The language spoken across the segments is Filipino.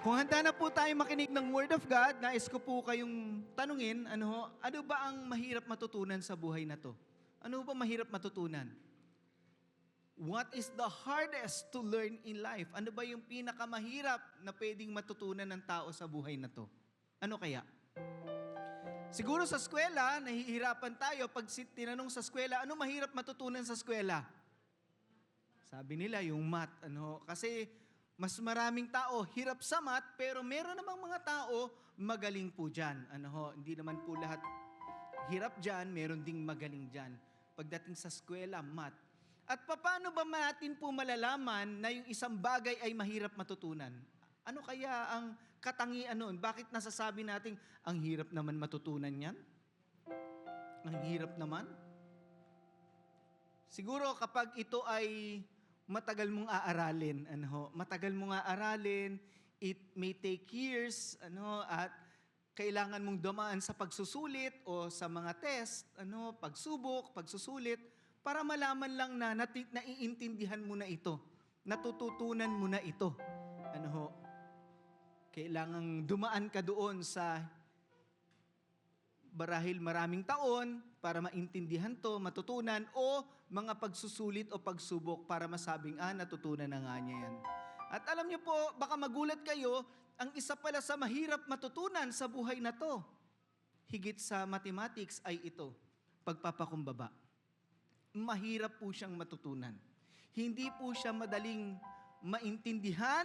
Kung handa na po tayo makinig ng Word of God, nais ko po kayong tanungin, ano ba ang mahirap matutunan sa buhay na to? Ano ba mahirap matutunan? What is the hardest to learn in life? Ano ba yung pinakamahirap na pwedeng matutunan ng tao sa buhay na to? Ano kaya? Siguro sa eskwela, nahihirapan tayo pag tinanong sa eskwela, ano mahirap matutunan sa eskwela? Sabi nila yung math, kasi mas maraming tao hirap sa math, pero meron namang mga tao magaling po dyan. Hindi naman po lahat hirap dyan, meron ding magaling dyan. Pagdating sa eskwela, math. At paano ba natin po malalaman na yung isang bagay ay mahirap matutunan? Ano kaya ang katangian nun? Bakit nasasabi natin, ang hirap naman matutunan yan? Ang hirap naman? Siguro kapag ito ay matagal mong aaralin, matagal mong aaralin, it may take years, at kailangan mong dumaan sa pagsusulit o sa mga test, pagsubok, pagsusulit, para malaman lang na naiintindihan mo na ito, natututunan mo na ito. Kailangang dumaan ka doon sa marahil maraming taon para maintindihan to, matutunan, o mga pagsusulit o pagsubok para masabing, natutunan na nga niya yan. At alam niyo po, baka magulat kayo, ang isa pala sa mahirap matutunan sa buhay na to, higit sa mathematics ay ito, pagpapakumbaba. Mahirap po siyang matutunan. Hindi po siya madaling maintindihan,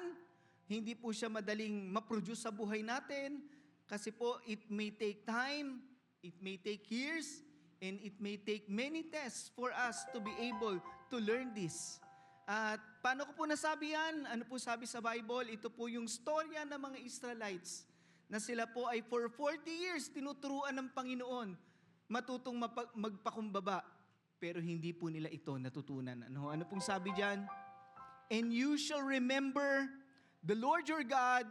hindi po siya madaling ma-produce sa buhay natin, kasi po it may take time, it may take years, and it may take many tests for us to be able to learn this. At paano ko po nasabi yan? Ano po sabi sa Bible? Ito po yung storya ng mga Israelites na sila po ay for 40 years tinuturuan ng Panginoon matutong magpakumbaba. Pero hindi po nila ito natutunan. Ano pong sabi dyan? And you shall remember the Lord your God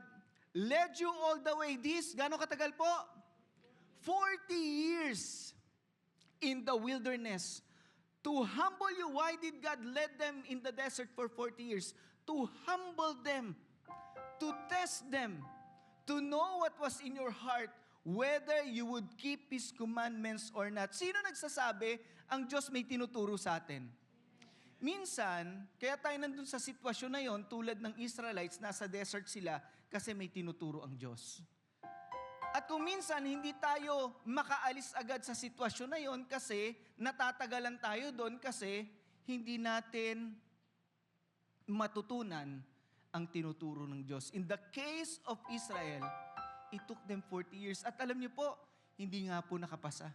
led you all the way this. Gano'ng katagal po? 40 years in the wilderness to humble you. Why did God lead them in the desert for 40 years? To humble them, to test them, to know what was in your heart, whether you would keep His commandments or not. Sino nagsasabi? Ang Diyos may tinuturo sa atin. Minsan, kaya tayo nandun sa sitwasyon na yon, tulad ng Israelites, nasa desert sila kasi may tinuturo ang Diyos. At kung minsan, hindi tayo makaalis agad sa sitwasyon na yon kasi natatagalan tayo doon kasi hindi natin matutunan ang tinuturo ng Diyos. In the case of Israel, it took them 40 years. At alam niyo po, hindi nga po nakapasa.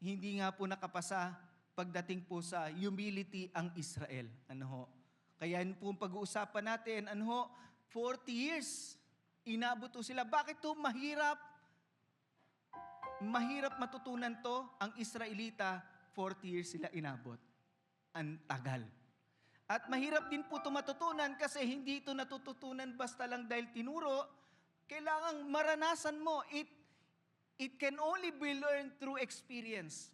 Hindi nga po nakapasa pagdating po sa humility ang Israel. Kaya yun po pag-uusapan natin, 40 years, inabot po sila. Bakit to mahirap? Mahirap matutunan to, ang Israelita, 40 years sila inabot. Ang tagal. At mahirap din po ito matutunan kasi hindi ito natututunan basta lang dahil tinuro. Kailangang maranasan mo. It can only be learned through experience.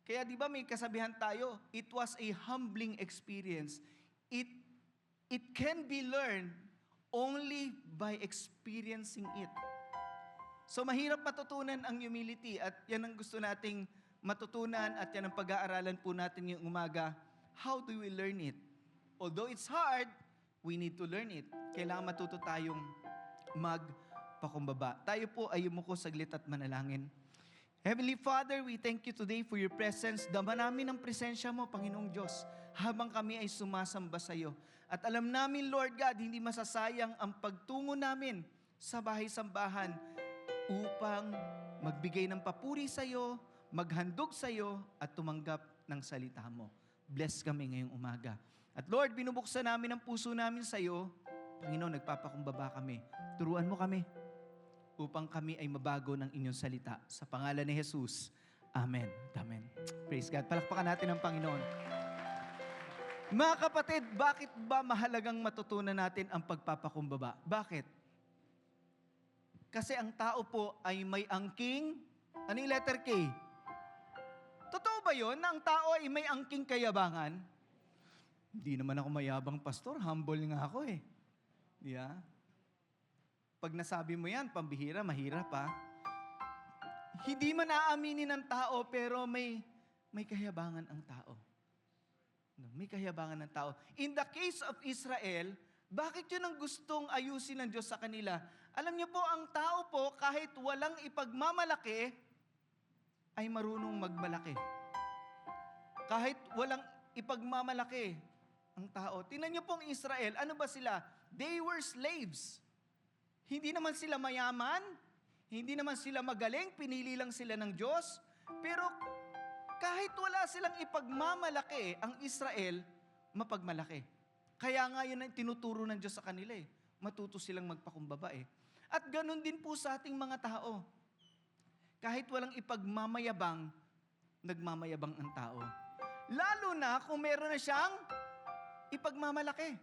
Kaya di ba may kasabihan tayo, it was a humbling experience. It can be learned only by experiencing it. So mahirap matutunan ang humility at yan ang gusto nating matutunan at yan ang pag-aaralan po natin ngayong umaga. How do we learn it? Although it's hard, we need to learn it. Kailangan matuto tayong magpakumbaba. Tayo po ay yumuko saglit at manalangin. Heavenly Father, we thank you today for your presence. Dama namin ang presensya mo, Panginoong Diyos, habang kami ay sumasamba sa iyo. At alam namin, Lord God, hindi masasayang ang pagtungo namin sa bahay-sambahan upang magbigay ng papuri sa iyo, maghandog sa iyo, at tumanggap ng salita mo. Bless kami ngayong umaga. At Lord, binubuksan namin ang puso namin sa iyo. Panginoon, nagpapakumbaba kami. Turuan mo kami upang kami ay mabago ng inyong salita. Sa pangalan ni Jesus. Amen. Amen. Praise God. Palakpakan natin ang Panginoon. Mga kapatid, bakit ba mahalagang matutunan natin ang pagpapakumbaba? Bakit? Kasi ang tao po ay may angking, ano yung letter K? Totoo ba yun na ang tao ay may angking kayabangan? Hindi naman ako mayabang, pastor. Humble nga ako eh. Yeah. Pag nasabi mo yan, pambihira, mahirap ha. Hindi man aaminin ng tao, pero may kayabangan ang tao. No, may kayabangan ng tao. In the case of Israel, bakit yun ang gustong ayusin ng Diyos sa kanila? Alam niyo po, ang tao po, kahit walang ipagmamalaki, ay marunong magmalaki. Kahit walang ipagmamalaki ang tao. Tingnan niyo pong Israel, ano ba sila? They were slaves. Hindi naman sila mayaman, hindi naman sila magaling, pinili lang sila ng Diyos. Pero kahit wala silang ipagmamalaki, ang Israel, mapagmalaki. Kaya nga yun ang tinuturo ng Diyos sa kanila eh. Matuto silang magpakumbaba eh. At ganun din po sa ating mga tao. Kahit walang ipagmamayabang, nagmamayabang ang tao. Lalo na kung meron na siyang ipagmamalaki.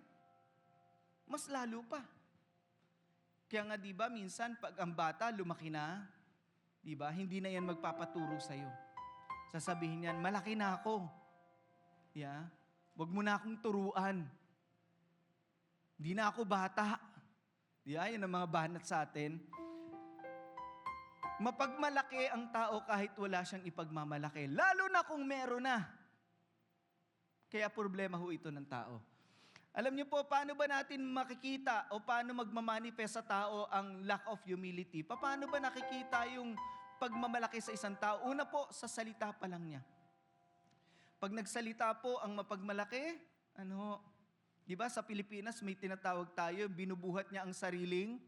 Mas lalo pa. Kaya nga 'di ba minsan pag ang bata lumaki na, 'di ba? Hindi na 'yan magpapaturo sa iyo. Sasabihin niyan, malaki na ako. Yeah? Wag mo na akong turuan. Hindi na ako bata. Yeah, yan ang mga banat sa atin. Mapagmalaki ang tao kahit wala siyang ipagmamalaki. Lalo na kung meron na. Kaya problema ho ito ng tao. Alam niyo po, paano ba natin makikita o paano magmamanifest sa tao ang lack of humility? Paano ba nakikita yung pagmamalaki sa isang tao? Una po, sa salita pa lang niya. Pag nagsalita po ang mapagmalaki, di ba sa Pilipinas may tinatawag tayo, binubuhat niya ang sariling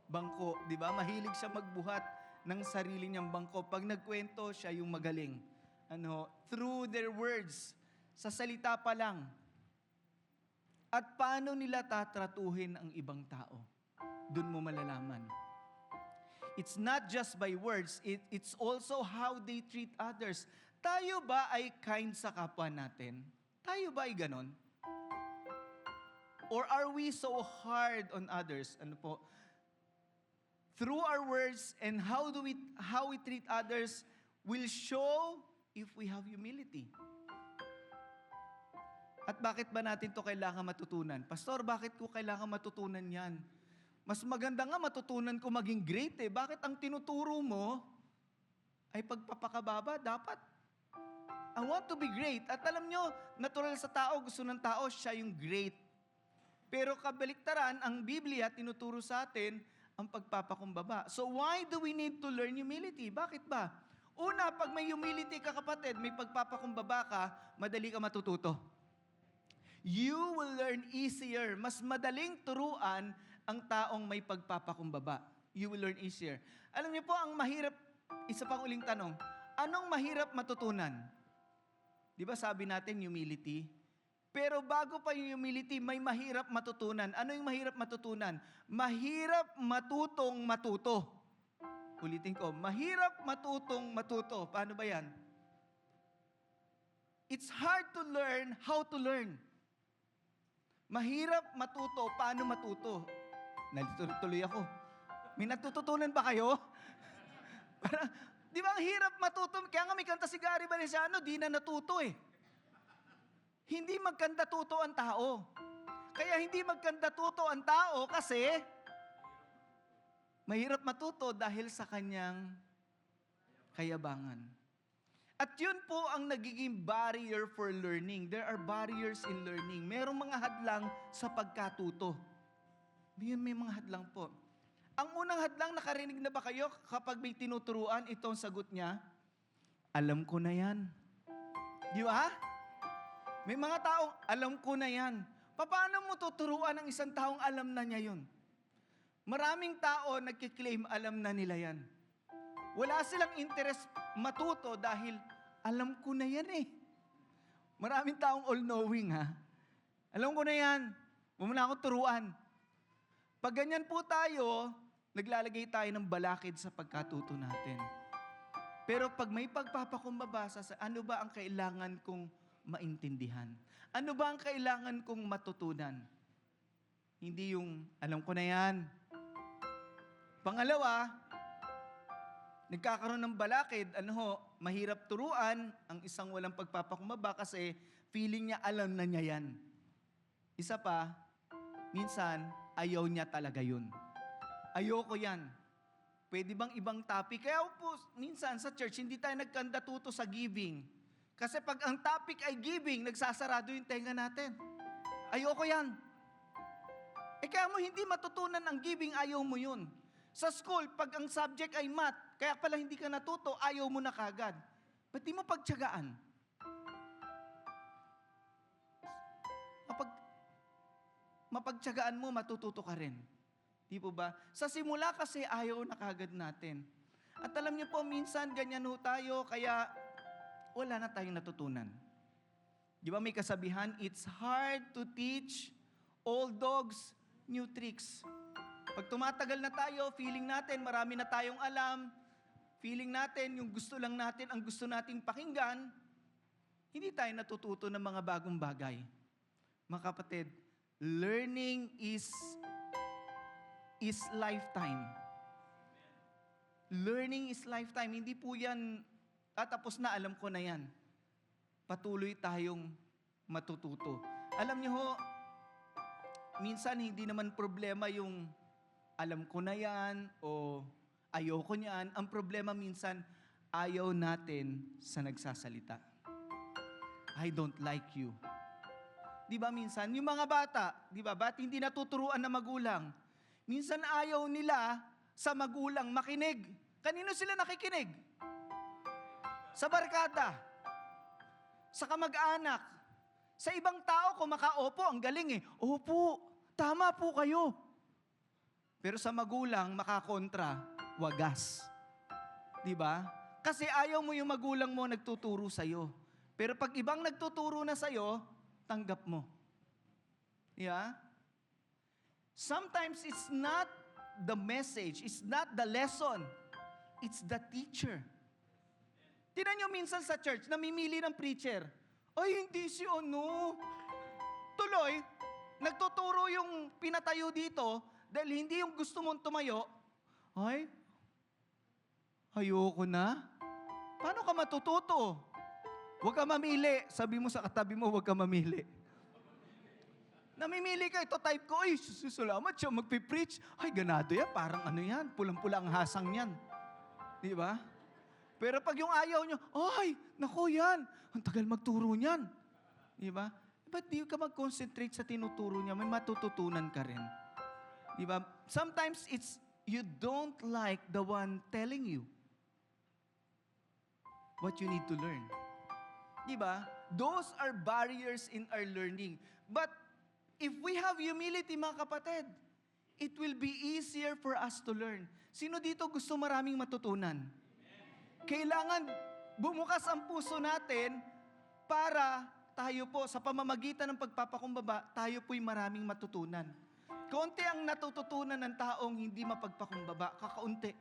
bangko. Di ba? Mahilig siya magbuhat ng sarili niyang bangko. Pag nagkwento, siya yung magaling. Through their words, sa salita pa lang. At paano nila tatratuhin ang ibang tao? Doon mo malalaman. It's not just by words, it's also how they treat others. Tayo ba ay kind sa kapwa natin? Tayo ba ay ganon? Or are we so hard on others? Through our words and how we treat others will show if we have humility. At bakit ba natin to kailangan matutunan? Pastor, bakit ko kailangan matutunan yan? Mas maganda nga matutunan ko maging great eh. Bakit ang tinuturo mo ay pagpapakababa? Dapat, I want to be great. At alam nyo, natural sa tao, gusto ng tao, siya yung great. Pero kabaliktaran, ang Biblia tinuturo sa atin ang pagpapakumbaba. So why do we need to learn humility? Bakit ba? Una, pag may humility ka kapatid, may pagpapakumbaba ka, madali ka matututo. You will learn easier. Mas madaling turuan ang taong may pagpapakumbaba. You will learn easier. Alam niyo po, ang mahirap, isa pang uling tanong, anong mahirap matutunan? Di ba sabi natin humility? Pero bago pa yung humility, may mahirap matutunan. Ano yung mahirap matutunan? Mahirap matutong matuto. Ulitin ko, mahirap matutong matuto. Paano ba yan? It's hard to learn how to learn. Mahirap matuto, paano matuto? Nalituloy ako. May natututunan ba kayo? Di ba ang hirap matuto? Kaya nga may kanta si Gary Valenciano, di na natuto eh. Hindi magkanda tuto ang tao. Kaya hindi magkanda tuto ang tao kasi mahirap matuto dahil sa kanyang kayabangan. At yun po ang nagiging barrier for learning. There are barriers in learning. Merong mga hadlang sa pagkatuto. May mga hadlang po. Ang unang hadlang, nakarinig na ba kayo kapag may tinuturuan, ito ang sagot niya? Alam ko na yan. Di ba? May mga taong, alam ko na yan. Paano mo tuturuan ng isang taong alam na niya yun? Maraming tao nagkiklaim alam na nila yan. Wala silang interest matuto dahil alam ko na yan eh. Maraming taong all-knowing ha. Alam ko na yan. Huwag mo na akong turuan. Pag ganyan po tayo, naglalagay tayo ng balakid sa pagkatuto natin. Pero pag may pagpapakumbaba sa ano ba ang kailangan kong maintindihan? Ano ba ang kailangan kong matutunan? Hindi yung, alam ko na yan. Pangalawa, nagkakaroon ng balakid, mahirap turuan ang isang walang pagpapakumbaba kasi feeling niya alam na niya yan. Isa pa, minsan, ayaw niya talaga yun. Ayoko yan. Pwede bang ibang topic? Kaya po, minsan sa church, hindi tayo nagkandatuto sa giving. Kasi pag ang topic ay giving, nagsasarado yung tenga natin. Ayoko yan. Kaya mo hindi matutunan ang giving, ayaw mo yun. Sa school, pag ang subject ay math, kaya pala hindi ka natuto, ayaw mo na kagad. Ba't di mo pagtiyagaan? Mapagtiyagaan mo, matututo ka rin. Di po ba? Sa simula kasi ayaw na kagad natin. At alam niyo po, minsan ganyan ho tayo, kaya wala na tayong natutunan. Di ba may kasabihan, it's hard to teach old dogs new tricks. Pag tumatagal na tayo, feeling natin marami na tayong alam, feeling natin yung gusto lang natin, ang gusto nating pakinggan, hindi tayo natututo ng mga bagong bagay. Mga kapatid, learning is lifetime. Learning is lifetime. Hindi po yan, tapos na, alam ko na yan. Patuloy tayong matututo. Alam niyo ho, minsan hindi naman problema yung alam ko na yan o ayoko niyan. Ang problema minsan, ayaw natin sa nagsasalita. I don't like you. Di ba minsan, yung mga bata, di ba, ba't hindi natuturuan na magulang? Minsan ayaw nila sa magulang makinig. Kanino sila nakikinig? Sa barkada. Sa kamag-anak. Sa ibang tao, kung makaupo, ang galing eh. Opo, tama po kayo. Pero sa magulang, makakontra, wagas. Di ba? Kasi ayaw mo yung magulang mo nagtuturo sa'yo. Pero pag ibang nagtuturo na sa'yo, tanggap mo. Yeah? Sometimes it's not the message, it's not the lesson, it's the teacher. Tingnan nyo minsan sa church, namimili ng preacher. Ay, hindi si ano. Tuloy, nagtuturo yung pinatayo dito, dahil hindi yung gusto mong tumayo. Ay, ayoko na. Paano ka matututo? Huwag ka mamili. Sabi mo sa katabi mo, huwag ka mamili. Namimili ka, ito type ko, ay, salamat siya magpipreach. Ay, ganado yan, parang ano yan, pulang-pula ang hasang yan. Di ba? Pero pag yung ayaw nyo, ay, naku yan, ang tagal magturo niyan. Di ba? Ba't di ka mag-concentrate sa tinuturo niya? May matututunan ka rin. Di ba? Sometimes it's, you don't like the one telling you what you need to learn. Diba? Those are barriers in our learning. But if we have humility, mga kapatid, it will be easier for us to learn. Sino dito gusto maraming matutunan? Kailangan bumukas ang puso natin para tayo po, sa pamamagitan ng pagpapakumbaba, tayo po'y maraming matutunan. Kaunti ang natututunan ng taong hindi mapagpakumbaba, kakaunti.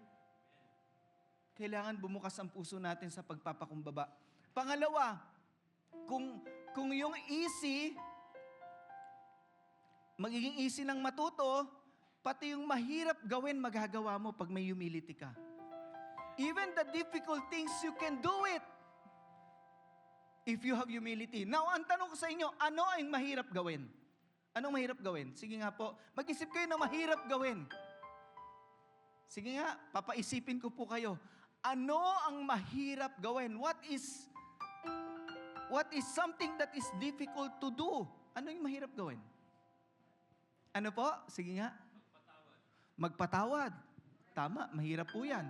Kailangan bumukas ang puso natin sa pagpapakumbaba. Pangalawa, kung yung easy, magiging easy ng matuto, pati yung mahirap gawin, magagawa mo pag may humility ka. Even the difficult things, you can do it if you have humility. Now, ang tanong ko sa inyo, ano ang mahirap gawin? Anong mahirap gawin? Sige nga po, mag-isip kayo na mahirap gawin. Sige nga, papaisipin ko po kayo. Ano ang mahirap gawin? What is something that is difficult to do? Ano yung mahirap gawin? Ano po? Sige nga. Magpatawad. Tama, mahirap po yan.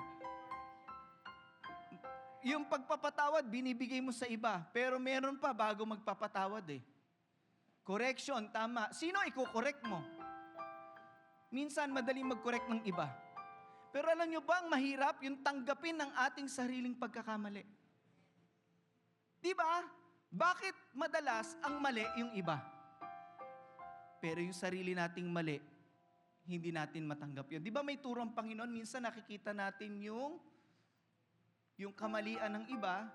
Yung pagpapatawad, binibigay mo sa iba. Pero meron pa bago magpapatawad eh. Correction, tama. Sino i-correct mo? Minsan, madaling mag-correct ng iba. Pero alam nyo ba, ang mahirap yung tanggapin ng ating sariling pagkakamali. Di ba? Bakit madalas ang mali yung iba? Pero yung sarili nating mali, hindi natin matanggap yun. Di ba may turo ang Panginoon? Minsan nakikita natin yung kamalian ng iba,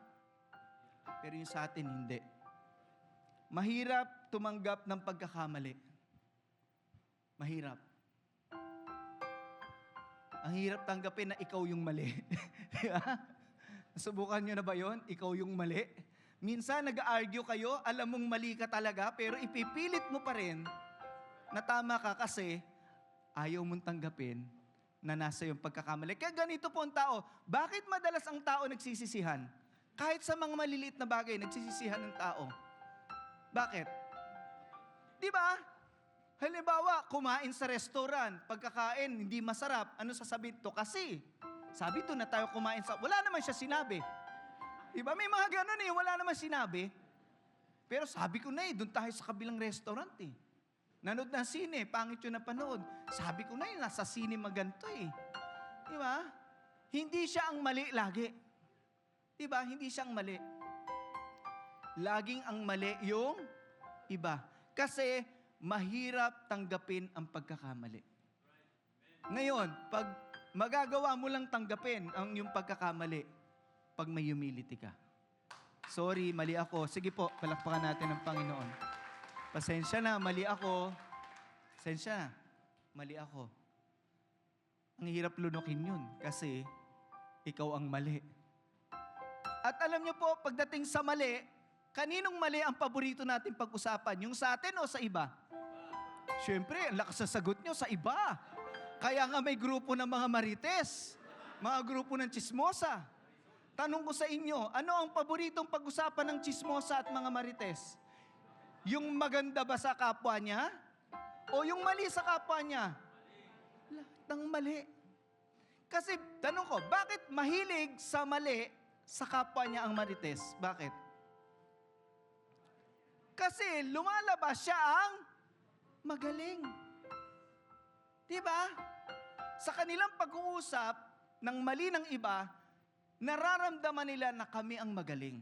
pero yung sa atin hindi. Mahirap tumanggap ng pagkakamali. Mahirap. Ang hirap tanggapin na ikaw yung mali. Subukan nyo na ba yon? Ikaw yung mali. Minsan nag-argue kayo, alam mong mali ka talaga, pero ipipilit mo pa rin na tama ka kasi ayaw mong tanggapin na nasa yung pagkakamali. Kaya ganito po ang tao. Bakit madalas ang tao nagsisisihan? Kahit sa mga maliliit na bagay, nagsisisihan ng tao. Bakit? Di ba? Halimbawa, kumain sa restaurant, pagkakain, hindi masarap. Ano sasabihin to? Kasi, sabi to na tayo kumain sa... Wala naman siya sinabi. Di ba? May mga ganun wala naman sinabi. Pero sabi ko na doon tayo sa kabilang restaurant Nanood ng sine, pangit yung napanood. Sabi ko na nasa sine maganto Di ba? Hindi siya ang mali lagi. Di ba? Hindi siya ang mali. Laging ang mali yung iba. Kasi mahirap tanggapin ang pagkakamali. Ngayon, pag magagawa mo lang tanggapin ang yung pagkakamali, pag may humility ka. Sorry, mali ako. Sige po, palakpakan natin ang Panginoon. Pasensya na, mali ako. Pasensya na, mali ako. Ang hirap lunukin yun kasi ikaw ang mali. At alam niyo po, pagdating sa mali, kaninong mali ang paborito natin pag-usapan? Yung sa atin o sa iba? Siyempre, ang lakas sa sagot nyo, sa iba. Kaya nga may grupo ng mga marites, mga grupo ng chismosa. Tanong ko sa inyo, ano ang paboritong pag-usapan ng chismosa at mga marites? Yung maganda ba sa kapwa niya? O yung mali sa kapwa niya? Lahat ng mali. Kasi, tanong ko, bakit mahilig sa mali sa kapwa niya ang marites? Bakit? Kasi lumalabas siya ang magaling. Diba? Sa kanilang pag-uusap ng mali ng iba, nararamdaman nila na kami ang magaling.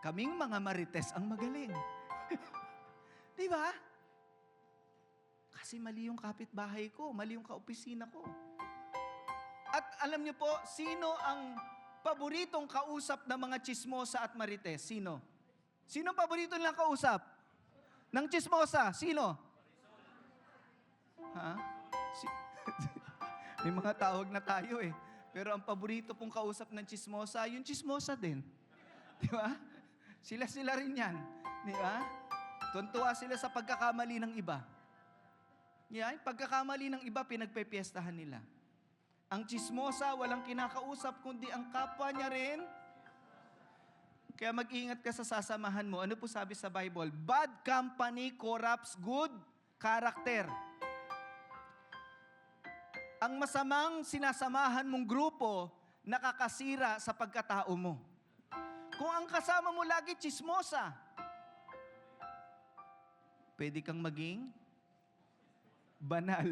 Kaming mga marites ang magaling. Diba? Kasi mali yung kapitbahay ko, mali yung kaopisina ko. At alam niyo po, sino ang paboritong kausap ng mga chismosa at marites? Sino? Sino ang paborito nilang kausap? Ng chismosa? Sino? Ha? May mga tawag na tayo Pero ang paborito pong kausap ng chismosa, yung chismosa din. Di ba? Sila rin yan. Di ba? Tuntua sila sa pagkakamali ng iba. Yeah, pagkakamali ng iba, pinagpepiestahan nila. Ang chismosa, walang kinakausap, kundi ang kapwa niya rin. Kaya mag-ingat ka sa sasamahan mo. Ano po sabi sa Bible? Bad company corrupts good character. Ang masamang sinasamahan mong grupo, nakakasira sa pagkatao mo. Kung ang kasama mo lagi chismosa, pwede kang maging banal.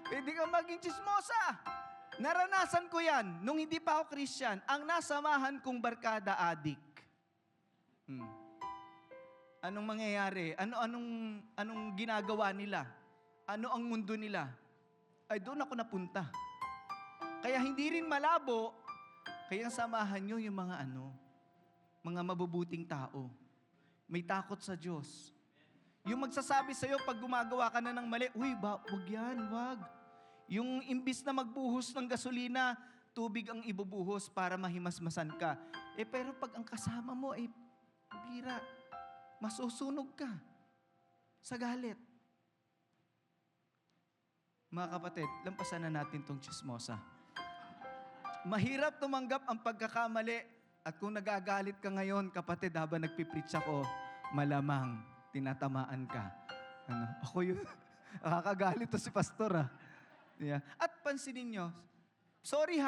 Pwede kang maging chismosa. Naranasan ko yan nung hindi pa ako Christian. Ang nasamahan kong barkada, adik. Anong mangyayari? Anong ginagawa nila? Ano ang mundo nila? Ay doon ako napunta. Kaya hindi rin malabo, kaya samahan nyo yung mga mabubuting tao. May takot sa Diyos. Yung magsasabi sa'yo pag gumagawa ka na ng mali, wag yan, wag. Yung imbis na magbuhos ng gasolina, tubig ang ibubuhos para mahimasmasan ka. Pero pag ang kasama mo bira, masusunog ka sa galit. Mga kapatid, lampasan na natin tong chismosa. Mahirap tumanggap ang pagkakamali at kung nagagalit ka ngayon, kapatid, habang nagpipreach ako, malamang tinatamaan ka. Ako yun. Nakakagalit to si pastor Yeah. At pansinin nyo, sorry,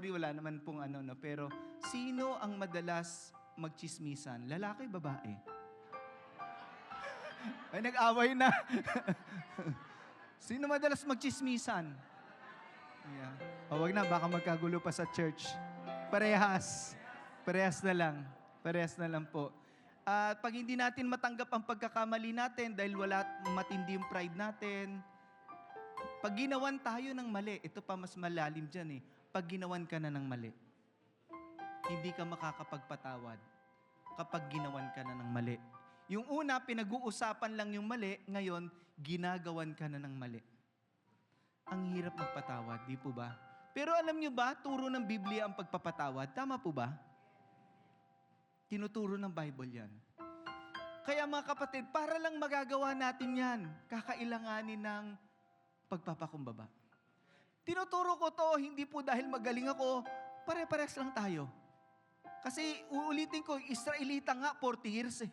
wala naman pong pero sino ang madalas magchismisan? Lalaki, babae? Ay, nag-away na. Sino madalas magchismisan? Yeah. Wag na, baka magkagulo pa sa church. Parehas na lang po. At pag hindi natin matanggap ang pagkakamali natin dahil wala matindi yung pride natin, pag ginawan tayo ng mali, ito pa mas malalim dyan pag ginawan ka na ng mali, hindi ka makakapagpatawad kapag ginawan ka na ng mali. Yung una, pinag-uusapan lang yung mali, ngayon, ginagawan ka na ng mali. Ang hirap magpatawad, di po ba? Pero alam nyo ba, turo ng Biblia ang pagpapatawad? Tama po ba? Tinuturo ng Bible yan. Kaya mga kapatid, para lang magagawa natin yan, kakailanganin ng pagpapakumbaba. Tinuturo ko to, hindi po dahil magaling ako, pare-pares lang tayo. Kasi uulitin ko, Israelita nga, 40 years eh.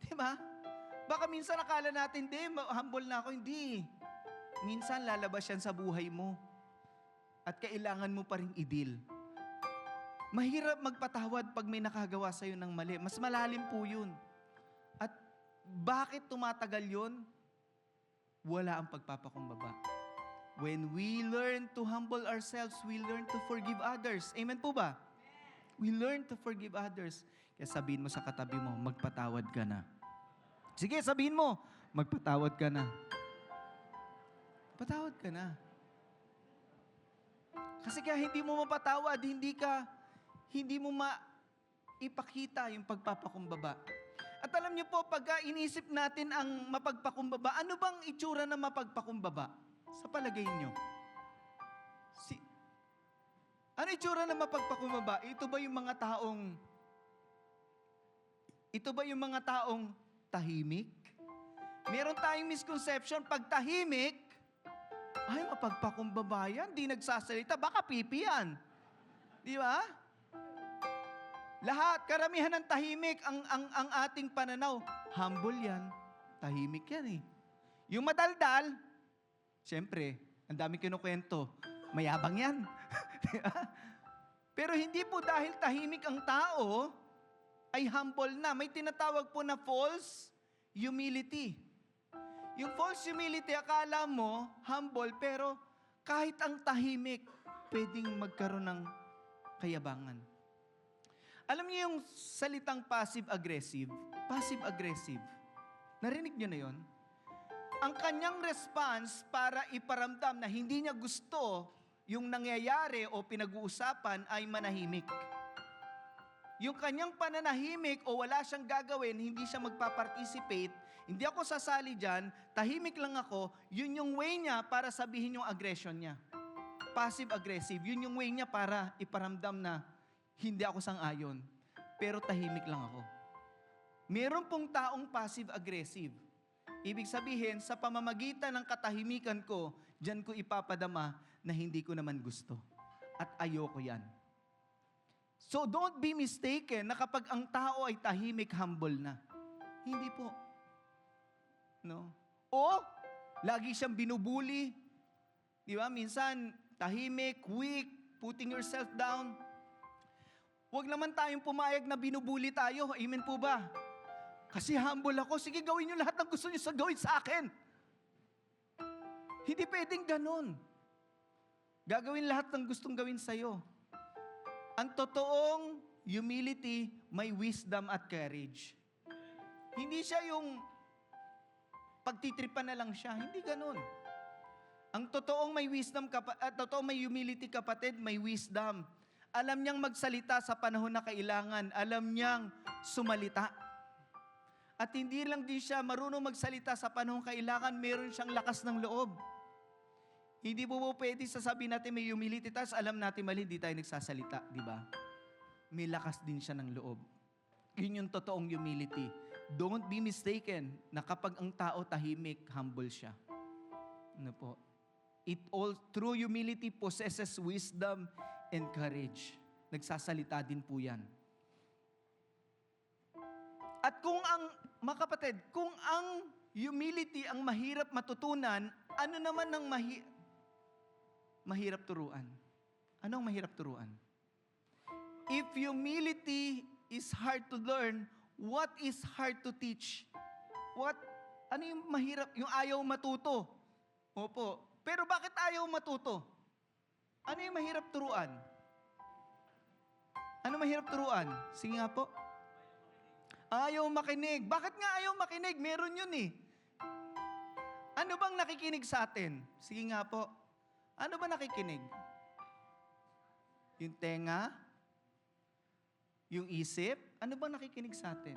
Di ba? Baka minsan akala natin, humble na ako. Hindi. Minsan lalabas yan sa buhay mo. At kailangan mo pa rin i-deal. Mahirap magpatawad pag may nakagawa sa'yo ng mali. Mas malalim po yun. At bakit tumatagal yun? Wala ang pagpapakumbaba. When we learn to humble ourselves, we learn to forgive others. Amen po ba? We learn to forgive others. Kaya sabihin mo sa katabi mo, magpatawad ka na. Sige, sabihin mo, magpatawad ka na. Patawad ka na. Kasi kaya hindi mo mapatawad, hindi mo maipakita yung pagpapakumbaba. At alam niyo po, pagka inisip natin ang mapagpakumbaba, ano bang itsura ng mapagpakumbaba? Sa palagay niyo? Ano itsura ng mapagpakumbaba? Ito ba yung mga taong tahimik? Meron tayong misconception, pag tahimik, ay mapagpakumbaba yan, di nagsasalita, baka pipi yan. Di ba? Lahat, karamihan ng tahimik, ang ating pananaw, humble yan, tahimik yan eh. Yung madaldal, siyempre, ang daming kinukwento, mayabang yan. Pero hindi po dahil tahimik ang tao, ay humble na. May tinatawag po na false humility. Yung false humility, akala mo, humble, pero kahit ang tahimik, pwedeng magkaroon ng kayabangan. Alam niyo yung salitang passive-aggressive? Passive-aggressive. Narinig niyo na yon? Ang kanyang response para iparamdam na hindi niya gusto yung nangyayari o pinag-uusapan ay manahimik. Yung kanyang pananahimik o wala siyang gagawin, hindi siya magpa-participate, hindi ako sasali dyan, tahimik lang ako, yun yung way niya para sabihin yung aggression niya. Passive-aggressive, yun yung way niya para iparamdam na hindi ako sang-ayon, pero tahimik lang ako. Meron pong taong passive-aggressive. Ibig sabihin, sa pamamagitan ng katahimikan ko, dyan ko ipapadama na hindi ko naman gusto. At ayoko yan. So don't be mistaken na kapag ang tao ay tahimik, humble na. Hindi po. No? O, lagi siyang binubuli. Di ba? Minsan, tahimik, weak, putting yourself down. Huwag naman tayong pumayag na binubuli tayo. Amen po ba? Kasi humble ako. Sige, gawin niyo lahat ng gusto niyo gawin sa akin. Hindi pwedeng ganun. Gagawin lahat ng gustong gawin sa'yo. Ang totoong humility, may wisdom at courage. Hindi siya yung pagtitripan na lang siya. Hindi ganun. Ang totoong may wisdom, totoong may humility kapatid, may wisdom. Alam niyang magsalita sa panahon na kailangan. Alam niyang sumalita. At hindi lang din siya marunong magsalita sa panahon kailangan, meron siyang lakas ng loob. Hindi po pwede sasabihin natin may humility, tapos alam natin mali, hindi tayo nagsasalita, di ba? May lakas din siya ng loob. Yun yung totoong humility. Don't be mistaken na kapag ang tao tahimik, humble siya. Ano po? True humility possesses wisdom and courage. Nagsasalita din po yan. At mga kapatid, kung ang humility ang mahirap matutunan, ano naman ang mahirap turuan? Anong mahirap turuan? If humility is hard to learn, what is hard to teach? Ano yung mahirap? Yung ayaw matuto. Opo. Pero bakit ayaw matuto? Ano yung mahirap turuan? Ano mahirap turuan? Sige nga po. Ayaw makinig. Bakit nga ayaw makinig? Meron yun eh. Ano bang nakikinig sa atin? Sige nga po. Ano ba nakikinig? Yung tenga? Yung isip? Ano bang nakikinig sa atin?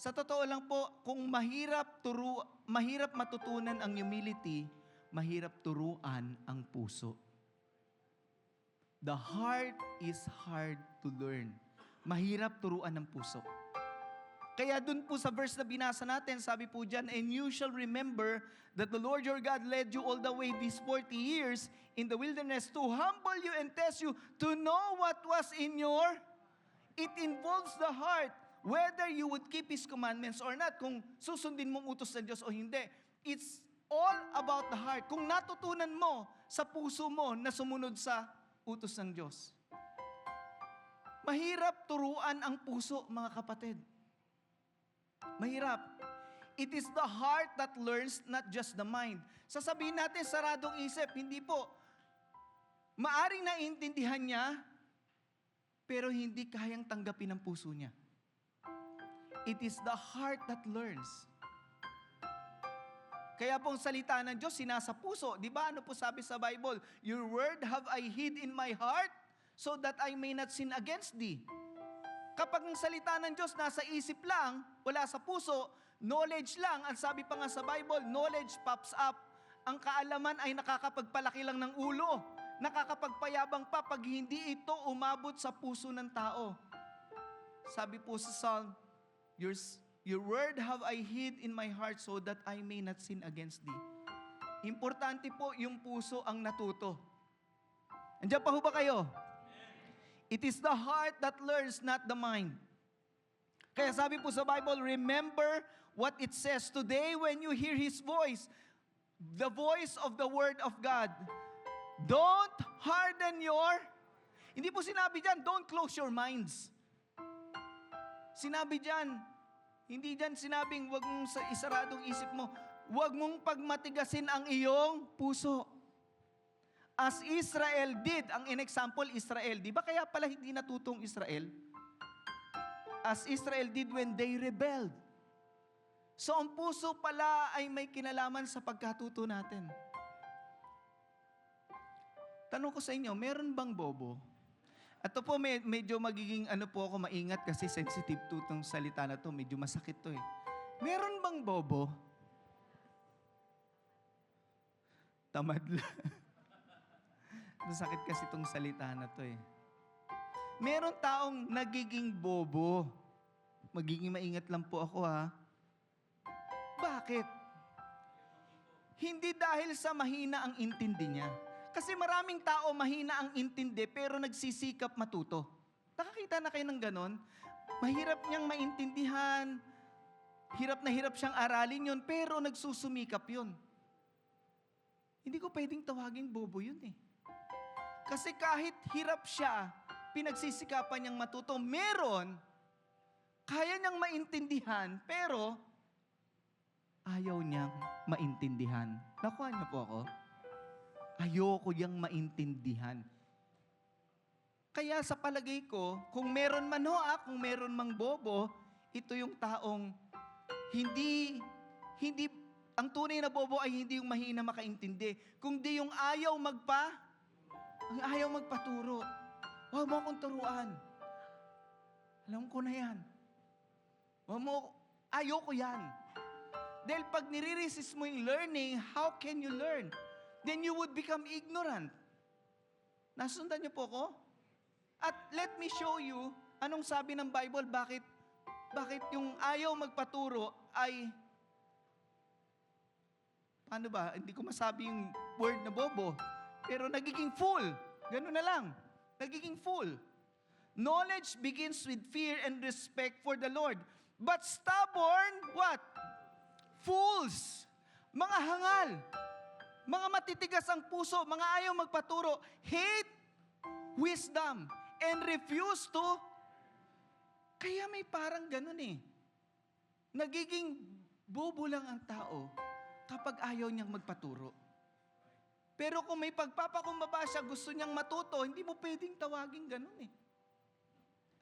Sa totoo lang po, kung mahirap matutunan ang humility, mahirap turuan ang puso. The heart is hard to learn. Mahirap turuan ng puso. Kaya dun po sa verse na binasa natin, sabi po dyan, and you shall remember that the Lord your God led you all the way these 40 years in the wilderness to humble you and test you to know what was in your. It involves the heart, whether you would keep His commandments or not, kung susundin mong utos ng Diyos o hindi. It's all about the heart. Kung natutunan mo sa puso mo na sumunod sa utos ng Diyos. Mahirap turuan ang puso, mga kapatid. Mahirap. It is the heart that learns, not just the mind. Sasabihin natin, saradong isip. Hindi po. Maaring naiintindihan niya, pero hindi kayang tanggapin ng puso niya. It is the heart that learns. Kaya pong salita ng Diyos, sinasa puso. Di ba ano po sabi sa Bible? Your word have I hid in my heart so that I may not sin against thee. Kapag ang salita ng Diyos nasa isip lang, wala sa puso, knowledge lang, ang sabi pa nga sa Bible, knowledge pops up. Ang kaalaman ay nakakapagpalaki lang ng ulo. Nakakapagpayabang pa pag hindi ito umabot sa puso ng tao. Sabi po sa Psalm, Your word have I hid in my heart so that I may not sin against thee. Importante po yung puso ang natuto. Andiyan pa ho ba kayo? It is the heart that learns, not the mind. Kaya sabi po sa Bible, remember what it says today when you hear His voice, the voice of the Word of God. Don't harden your, hindi po sinabi dyan, don't close your minds. Sinabi dyan, hindi dyan sinabing wag mong isaradong isip mo, wag mong pagmatigasin ang iyong puso. As Israel did, ang in-example Israel, di ba kaya pala hindi natutong Israel? As Israel did when they rebelled. So ang puso pala ay may kinalaman sa pagkatuto natin. Tanong ko sa inyo, meron bang bobo? Ito po, medyo magiging ako, maingat kasi sensitive to itong salita na to. Medyo masakit to eh. Meron bang bobo? Tamad lang. Masakit kasi itong salita na to eh. Meron taong nagiging bobo. Magiging maingat lang po ako ha. Bakit? Hindi dahil sa mahina ang intindi niya. Kasi maraming tao mahina ang intindi pero nagsisikap matuto. Nakakita na kayo ng ganon? Mahirap niyang maintindihan, hirap na hirap siyang aralin yun, pero nagsusumikap yun. Hindi ko pwedeng tawagin bobo yun eh. Kasi kahit hirap siya, pinagsisikapan niyang matuto, meron, kaya niyang maintindihan, pero ayaw niyang maintindihan. Nakuha niyo po ako? Ayoko yang maintindihan. Kaya sa palagay ko, kung meron man kung meron mang bobo, ito yung taong hindi, ang tunay na bobo ay hindi yung mahina makaintindi, kundi yung ayaw magpaturo. Huwag mo akong turuan. Alam ko na yan. Ayoko yan. Dahil pag nire-resist mo yung learning, how can you learn? Then you would become ignorant. Nasundan niyo po ko? At let me show you anong sabi ng Bible, bakit yung ayaw magpaturo ay, paano ba? Hindi ko masabi yung word na bobo, pero nagiging fool. Ganun na lang. Nagiging fool. Knowledge begins with fear and respect for the Lord. But stubborn, what? Fools. Mga hangal. Mga matitigas ang puso, mga ayaw magpaturo, hate wisdom and refuse to. Kaya may parang ganun eh. Nagiging bobo lang ang tao kapag ayaw niyang magpaturo. Pero kung may pagpapakumbaba siya, gusto niyang matuto, hindi mo pwedeng tawagin ganun eh.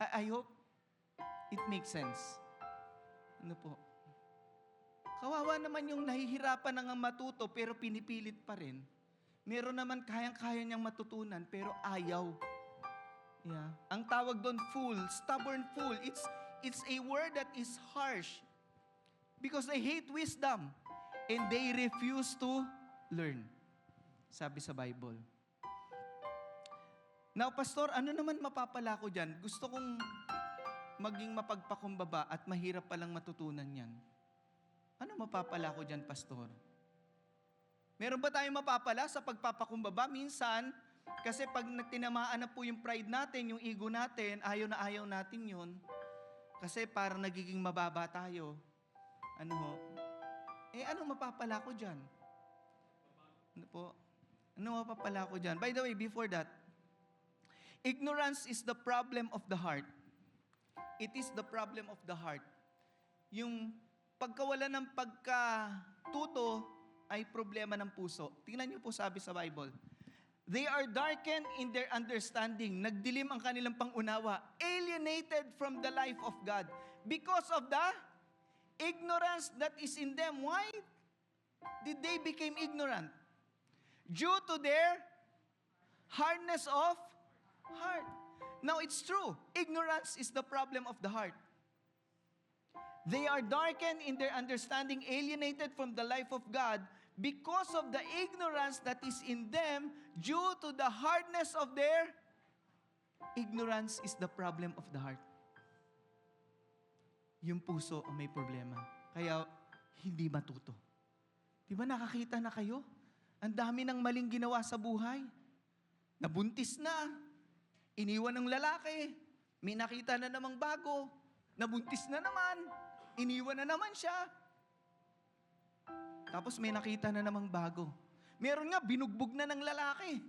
I hope it makes sense. Ano po? Kawawa naman yung nahihirapan na nga matuto pero pinipilit pa rin. Meron naman kayang-kaya niyang matutunan pero ayaw. Yeah. Ang tawag doon fool, stubborn fool. It's a word that is harsh because they hate wisdom and they refuse to learn. Sabi sa Bible. Now, Pastor, ano naman mapapala ko dyan? Gusto kong maging mapagpakumbaba at mahirap palang matutunan yan. Ano mapapala ko dyan, pastor? Meron ba tayong mapapala sa pagpapakumbaba? Minsan, kasi pag tinamaan na po yung pride natin, yung ego natin, ayaw na ayaw natin yun. Kasi parang nagiging mababa tayo. Ano ho? Ano mapapala ko dyan? Ano po? Ano mapapala ko dyan? By the way, before that, ignorance is the problem of the heart. It is the problem of the heart. Yung pagkawala ng pagkatuto ay problema ng puso. Tingnan niyo po sabi sa Bible. They are darkened in their understanding. Nagdilim ang kanilang pangunawa. Alienated from the life of God. Because of the ignorance that is in them. Why did they become ignorant? Due to their hardness of heart. Now it's true. Ignorance is the problem of the heart. They are darkened in their understanding, alienated from the life of God because of the ignorance that is in them due to the hardness of their ignorance is the problem of the heart. Yung puso ang may problema. Kaya hindi matuto. Di ba nakakita na kayo? Ang dami ng maling ginawa sa buhay. Nabuntis na. Iniwan ng lalaki. May nakita na namang bago. Nabuntis na naman. Iniwan na naman siya. Tapos may nakita na namang bago. Meron nga, binugbog na ng lalaki.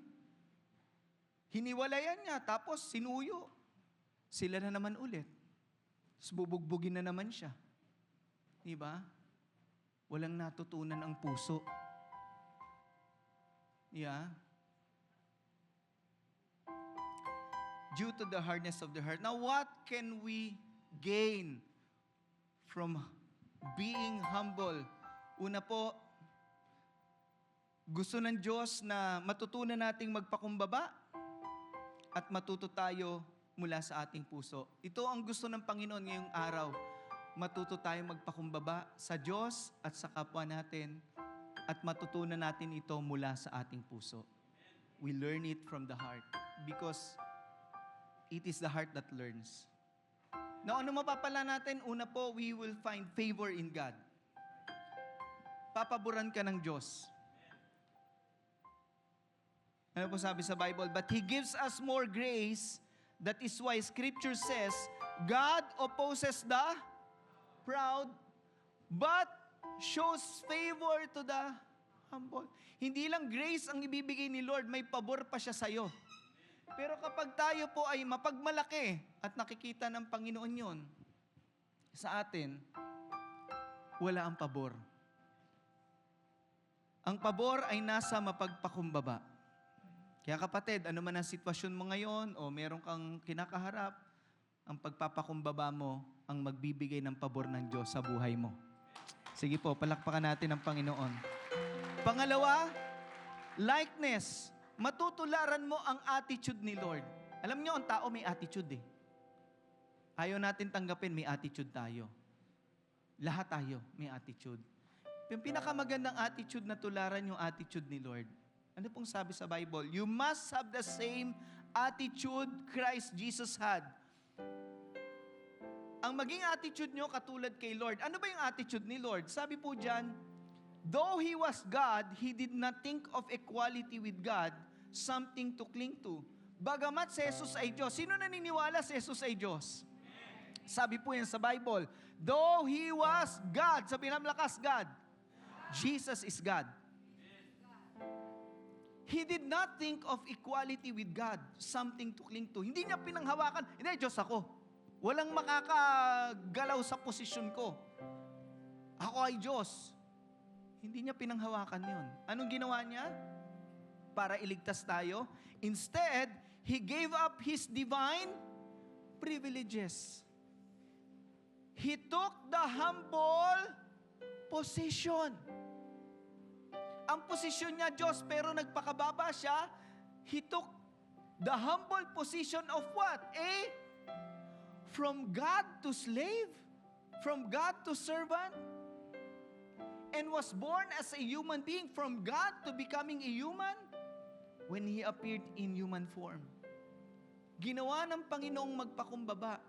Hiniwalayan niya, tapos sinuyo. Sila na naman ulit. Tapos bubugbugin na naman siya. Diba? Walang natutunan ang puso. Yeah. Due to the hardness of the heart. Now, what can we gain from being humble? Una po, gusto ng Diyos na matutunan nating magpakumbaba at matuto tayo mula sa ating puso. Ito ang gusto ng Panginoon ngayong araw. Matuto tayong magpakumbaba sa Diyos at sa kapwa natin at matutunan natin ito mula sa ating puso. We learn it from the heart because it is the heart that learns. Now, ano mapapala natin? Una po, we will find favor in God. Papaboran ka ng Diyos. Ano po sabi sa Bible? But He gives us more grace. That is why Scripture says, God opposes the proud, but shows favor to the humble. Hindi lang grace ang ibibigay ni Lord, may pabor pa siya sa'yo. Pero kapag tayo po ay mapagmalaki at nakikita ng Panginoon yon sa atin, wala ang pabor. Ang pabor ay nasa mapagpakumbaba. Kaya kapatid, ano man ang sitwasyon mo ngayon o meron kang kinakaharap, ang pagpapakumbaba mo ang magbibigay ng pabor ng Diyos sa buhay mo. Sige po, palakpakan natin ang Panginoon. Pangalawa, likeness. Matutularan mo ang attitude ni Lord. Alam niyo, ang tao may attitude eh. Ayaw natin tanggapin, may attitude tayo. Lahat tayo may attitude. Yung pinakamagandang attitude na tularan yung attitude ni Lord. Ano pong sabi sa Bible? You must have the same attitude Christ Jesus had. Ang maging attitude nyo katulad kay Lord. Ano ba yung attitude ni Lord? Sabi po dyan, though He was God, He did not think of equality with God something to cling to. Bagamat si Jesus ay Diyos. Sino naniniwala si Jesus ay Diyos? Sabi po yan sa Bible, though He was God, sabi ng lakas God, Jesus is God. He did not think of equality with God, something to cling to. Hindi niya pinanghawakan, hindi, Diyos ako. Walang makakagalaw sa posisyon ko. Ako ay Diyos. Hindi niya pinanghawakan yun. Anong ginawa niya? Para iligtas tayo. Instead, He gave up His divine privileges. He took the humble position. Ang posisyon niya Diyos, pero nagpakababa siya. He took the humble position of what? From God to slave? From God to servant? And was born as a human being, from God to becoming a human? When He appeared in human form. Ginawa ng Panginoong magpakumbaba.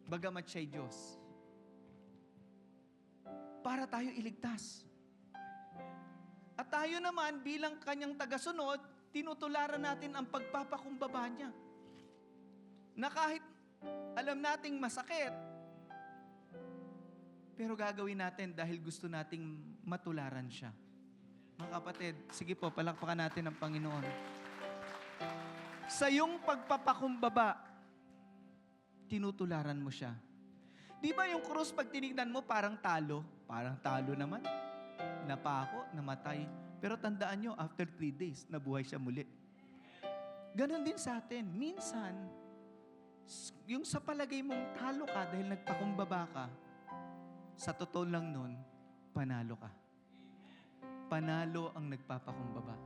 bagamat siya'y Diyos. Para tayo iligtas. At tayo naman bilang kanyang tagasunod, tinutularan natin ang pagpapakumbaba niya. Na kahit alam nating masakit, pero gagawin natin dahil gusto nating matularan siya. Mga kapatid, sige po, palakpakan natin ang Panginoon. Sa iyong pagpapakumbaba, tinutularan mo siya. Di ba yung krus pag tinignan mo parang talo? Parang talo naman. Napako, namatay. Pero tandaan nyo, after 3 days, nabuhay siya muli. Ganon din sa atin. Minsan, yung sa palagay mong talo ka dahil nagpakumbaba ka, sa totoo lang nun, panalo ka. Panalo ang nagpapakumbaba.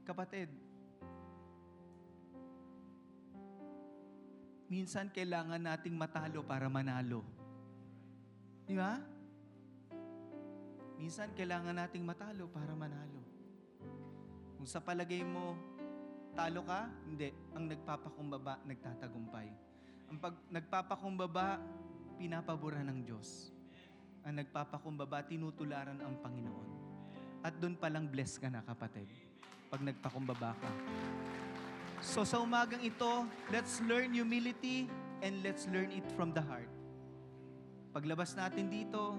Kapatid, minsan kailangan nating matalo para manalo. Di ba? Minsan kailangan nating matalo para manalo. Kung sa palagay mo, talo ka, hindi. Ang nagpapakumbaba, nagtatagumpay. Ang nagpapakumbaba, pinapaboran ng Diyos. Ang nagpapakumbaba, tinutularan ang Panginoon. At doon palang bless ka na, kapatid. Pag nagpakumbaba ka. So sa umagang ito, let's learn humility and let's learn it from the heart. Paglabas natin dito,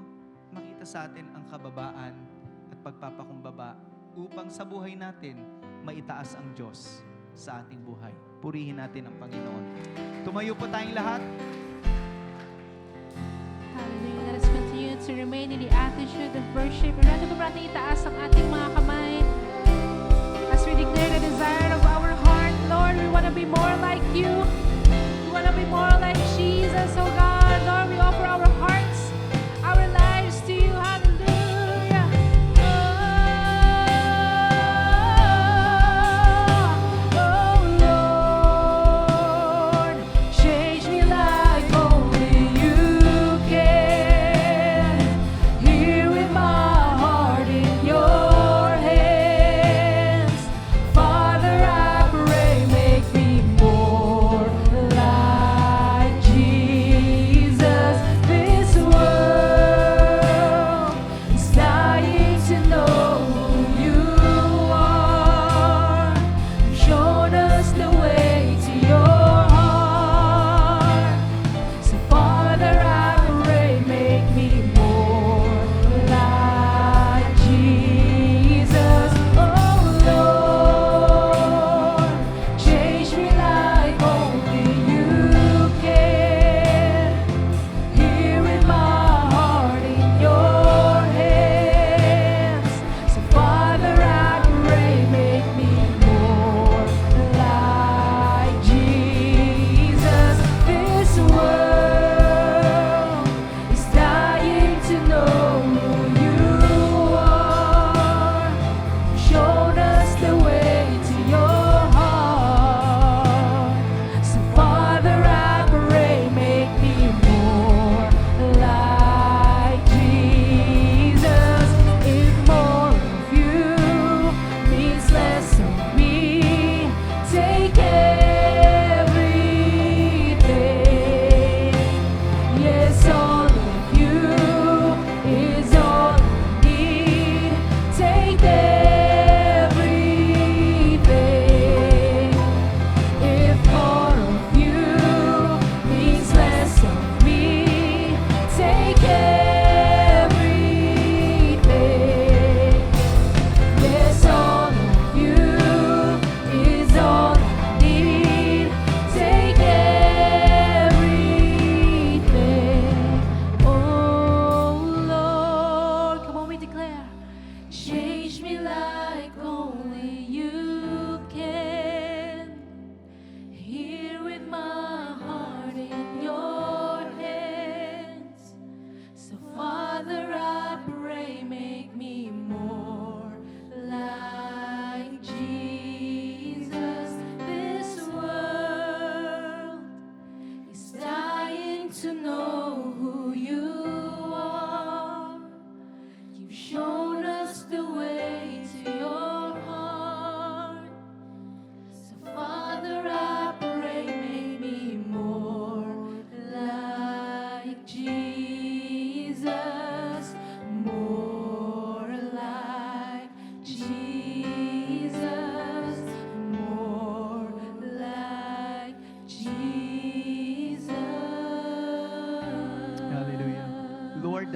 makita sa atin ang kababaan at pagpapakumbaba upang sa buhay natin, maitaas ang Diyos sa ating buhay. Purihin natin ang Panginoon. Tumayo po tayong lahat. Hallelujah. Let us continue to remain in the attitude of worship. Ready po natin itaas ang ating mga kamay as we declare the desire of our heart. Lord, we want to be more like you. We want to be more like Jesus, oh God. Lord, we offer our hearts, our lives to you. Hallelujah. Oh Lord, change me like only you can. Here with my heart in your hands. Father, I pray, make me more like Jesus.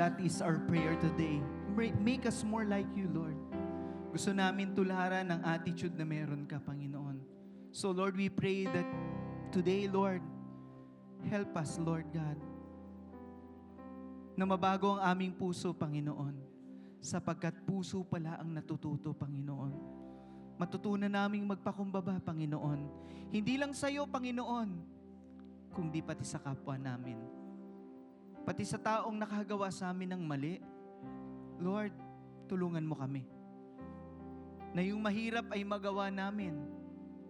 that is our prayer today. Make us more like you, Lord. Gusto namin tularan ang attitude na meron ka, Panginoon. So Lord, we pray that today, Lord, help us, Lord God, na mabago ang aming puso, Panginoon, sapagkat puso pala ang natututo, Panginoon. Matutunan naming magpakumbaba, Panginoon. Hindi lang sa iyo, Panginoon, kundi pati sa kapwa namin. Pati sa taong nakagawa sa amin ng mali. Lord, tulungan mo kami. Na yung mahirap ay magawa namin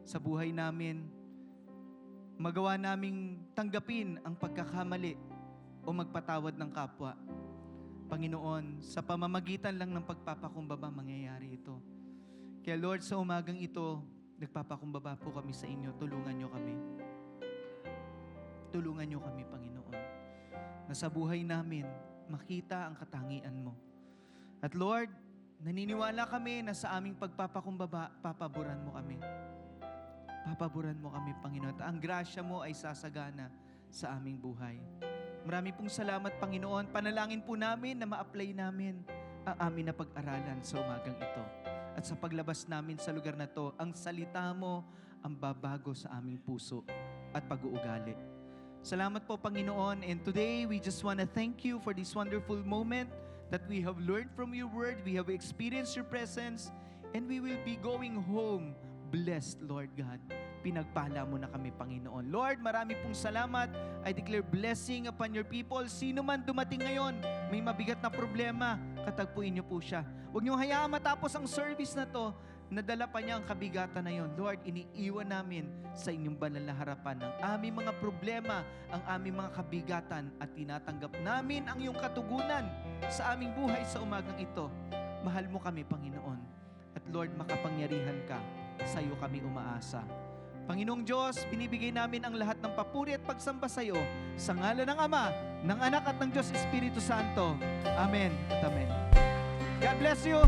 sa buhay namin. Magawa naming tanggapin ang pagkakamali o magpatawad ng kapwa. Panginoon, sa pamamagitan lang ng pagpapakumbaba mangyayari ito. Kaya Lord, sa umagang ito, nagpapakumbaba po kami sa inyo. Tulungan nyo kami. Tulungan nyo kami, Panginoon, na sa buhay namin, makita ang katangian mo. At Lord, naniniwala kami na sa aming pagpapakumbaba, papaboran mo kami. Papaboran mo kami, Panginoon. At ang grasya mo ay sasagana sa aming buhay. Marami pong salamat, Panginoon. Panalangin po namin na ma-apply namin ang amin na pag-aralan sa umagang ito. At sa paglabas namin sa lugar na to, ang salita mo ang babago sa aming puso at pag-uugali. Salamat po, Panginoon. And today, we just want to thank you for this wonderful moment that we have learned from your word, we have experienced your presence, and we will be going home blessed, Lord God. Pinagpala mo na kami, Panginoon. Lord, marami pong salamat. I declare blessing upon your people. Sino man dumating ngayon, may mabigat na problema, katagpuin niyo po siya. Huwag niyo hayaan matapos ang service na to, nadala pa niya ang kabigatan na yon. Lord, iniiwan namin sa inyong banal na harapan ang aming mga problema, ang aming mga kabigatan, at tinatanggap namin ang iyong katugunan sa aming buhay sa umagang ito. Mahal mo kami, Panginoon. At Lord, makapangyarihan ka. Sa iyo kami umaasa. Panginoong Diyos, binibigay namin ang lahat ng papuri at pagsamba sa iyo sa ngalan ng Ama, ng Anak at ng Diyos Espiritu Santo. Amen at amen. God bless you.